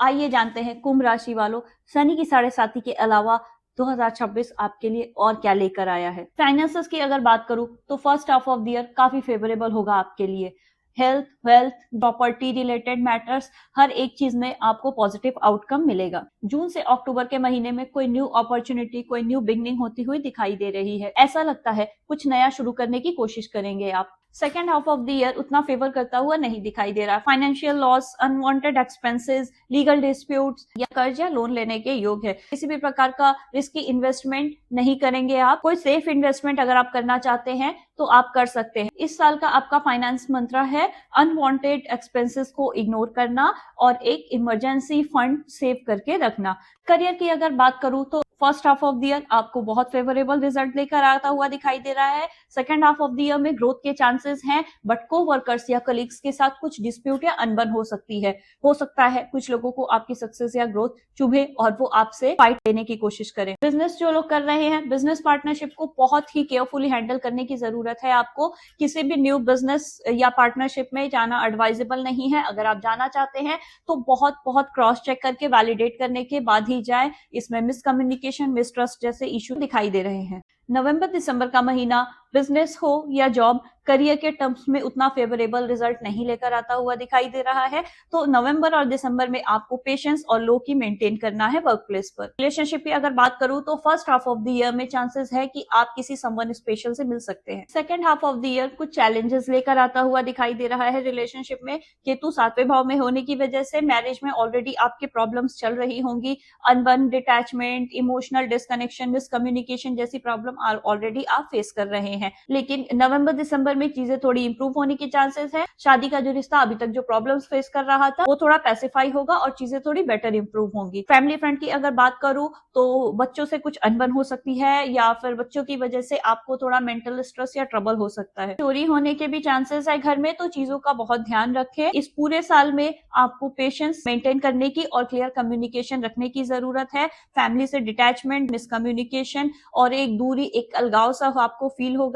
आइए जानते हैं कुंभ राशि वालों, शनि की 7.5 के अलावा 2026 आपके लिए और क्या लेकर आया है। फाइनेंसेस की अगर बात करूं तो first half of the year काफी फेवरेबल होगा आपके लिए। Health, wealth, property related matters, हर एक चीज में आपको पॉजिटिव आउटकम मिलेगा। जून से अक्टूबर के महीने में कोई न्यू अपॉर्चुनिटी, कोई न्यू बिगनिंग होती हुई दिखाई दे रही है। ऐसा लगता है कुछ नया शुरू करने की कोशिश करेंगे आप। Second half of the year उतना फेवर करता हुआ नहीं दिखाई दे रहा। Financial loss, unwanted expenses, legal disputes या कर्ज या लोन लेने के योग है। किसी भी प्रकार का रिस्की इन्वेस्टमेंट नहीं करेंगे आप। कोई सेफ इन्वेस्टमेंट अगर आप करना चाहते हैं तो आप कर सकते हैं। इस साल का आपका फाइनेंस मंत्र है अनवांटेड एक्सपेंसेस को इग्नोर करना और एक इमरजेंसी फंड सेव करके रखना। करियर की अगर बात करूं तो first half of the year आपको बहुत फेवरेबल रिजल्ट लेकर आता हुआ दिखाई दे रहा है। Second half of the year में ग्रोथ के चांसेस हैं, बट को वर्कर्स या कलीग्स के साथ कुछ डिस्प्यूट या अनबन हो सकती है। हो सकता है कुछ लोगों को आपकी सक्सेस या ग्रोथ चुभे और वो आपसे फाइट लेने की कोशिश करें। बिजनेस जो लोग कर रहे हैं, बिजनेस पार्टनरशिप को बहुत ही केयरफुली हैंडल करने की जरूरत है। आपको किसी भी न्यू बिजनेस या पार्टनरशिप में जाना एडवाइजेबल नहीं है। अगर आप जाना चाहते हैं तो बहुत क्रॉस चेक करके वैलिडेट करने के बाद ही जाए। इसमें मिसकम्युनिकेशन, मिसट्रस्ट जैसे इश्यू दिखाई दे रहे हैं। नवंबर दिसंबर का महीना बिजनेस हो या जॉब, करियर के टर्म्स में उतना फेवरेबल रिजल्ट नहीं लेकर आता हुआ दिखाई दे रहा है। तो नवंबर और दिसंबर में आपको पेशेंस और लो की मेंटेन करना है वर्क प्लेस पर। रिलेशनशिप की अगर बात करूं तो first half of the year में चांसेस है कि आप किसी समवन स्पेशल से मिल सकते हैं। Second half of the year कुछ चैलेंजेस लेकर आता हुआ दिखाई दे रहा है रिलेशनशिप में। केतु 7वें भाव में होने की वजह से मैरिज में ऑलरेडी आपके प्रॉब्लम्स चल रही होंगी। अनबन, डिटैचमेंट, इमोशनल डिस्कनेक्शन, मिसकम्युनिकेशन जैसी प्रॉब्लम ऑलरेडी आप फेस कर रहे हैं। लेकिन नवंबर दिसंबर में चीजें थोड़ी इंप्रूव होने की चांसेस है। शादी का जो रिश्ता अभी तक जो प्रॉब्लम्स फेस कर रहा था वो थोड़ा पैसिफाई होगा और चीजें थोड़ी बेटर इंप्रूव होंगी। फैमिली फ्रंट की अगर बात करूं तो बच्चों से कुछ अनबन हो सकती है या फिर बच्चों की वजह से आपको थोड़ा मेंटल स्ट्रेस या ट्रबल हो सकता है। चोरी होने के भी चांसेस है घर में, तो चीजों का बहुत ध्यान रखें। इस पूरे साल में आपको पेशेंस मेंटेन करने की और क्लियर कम्युनिकेशन रखने की जरूरत है। फैमिली से डिटैचमेंट, मिसकम्युनिकेशन और एक दूरी, एक अलगाव सा आपको फील होगा।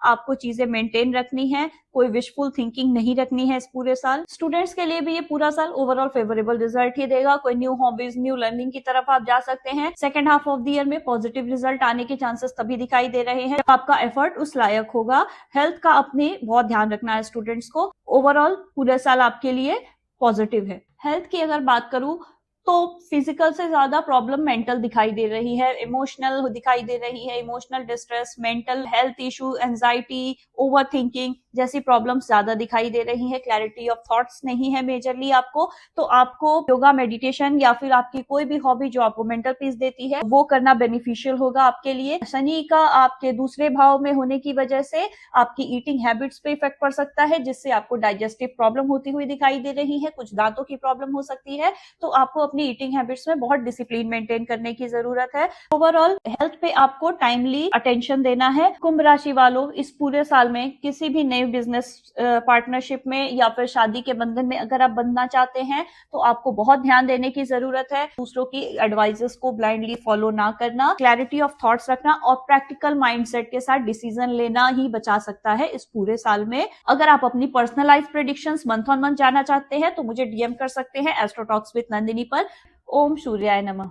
आपको चीजें मेंटेन रखनी है, कोई विशफुल थिंकिंग नहीं रखनी है इस पूरे साल। स्टूडेंट्स के लिए भी ये पूरा साल ओवरऑल फेवरेबल रिजल्ट ही देगा। कोई न्यू हॉबीज, न्यू लर्निंग की तरफ आप जा सकते हैं। Second half of the year में पॉजिटिव रिजल्ट आने के चांसेस तभी दिखाई दे रहे हैं जब आपका एफर्ट उस लायक होगा। हेल्थ का अपने बहुत ध्यान रखना है स्टूडेंट्स को। ओवरऑल पूरे साल आपके लिए पॉजिटिव है। हेल्थ की अगर बात करूं तो फिजिकल से ज्यादा प्रॉब्लम मेंटल दिखाई दे रही है, इमोशनल दिखाई दे रही है। Emotional distress, mental health issue, anxiety, overthinking जैसी प्रॉब्लम्स ज्यादा दिखाई दे रही है। क्लैरिटी ऑफ थॉट्स नहीं है मेजरली आपको। तो आपको योगा, मेडिटेशन या फिर आपकी कोई भी हॉबी जो आपको मेंटल पीस देती है वो करना बेनिफिशियल होगा आपके लिए। शनि का आपके दूसरे भाव में होने की वजह से आपकी ईटिंग हैबिट्स पे इफेक्ट पड़ सकता है, जिससे आपको डाइजेस्टिव प्रॉब्लम होती हुई दिखाई दे रही है। कुछ दांतों की प्रॉब्लम हो सकती है। तो आपको अपनी ईटिंग हैबिट्स में बहुत डिसिप्लिन मेंटेन करने की जरूरत है। ओवरऑल हेल्थ पे आपको टाइमली अटेंशन देना है। कुंभ राशि वालों, इस पूरे साल में किसी भी नए बिजनेस पार्टनरशिप में या फिर शादी के बंधन में अगर आप बंधना चाहते हैं तो आपको बहुत ध्यान देने की जरूरत है। दूसरों की एडवाइजेस को ब्लाइंडली फॉलो ना करना, क्लैरिटी ऑफ थॉट्स रखना और प्रैक्टिकल माइंडसेट के साथ डिसीजन लेना ही बचा सकता है इस पूरे साल में। अगर आप अपनी personalised predictions month on month जानना चाहते हैं तो मुझे डीएम कर सकते हैं एस्ट्रोटॉक्स विद नंदिनी पर। ओम सूर्याय नमः।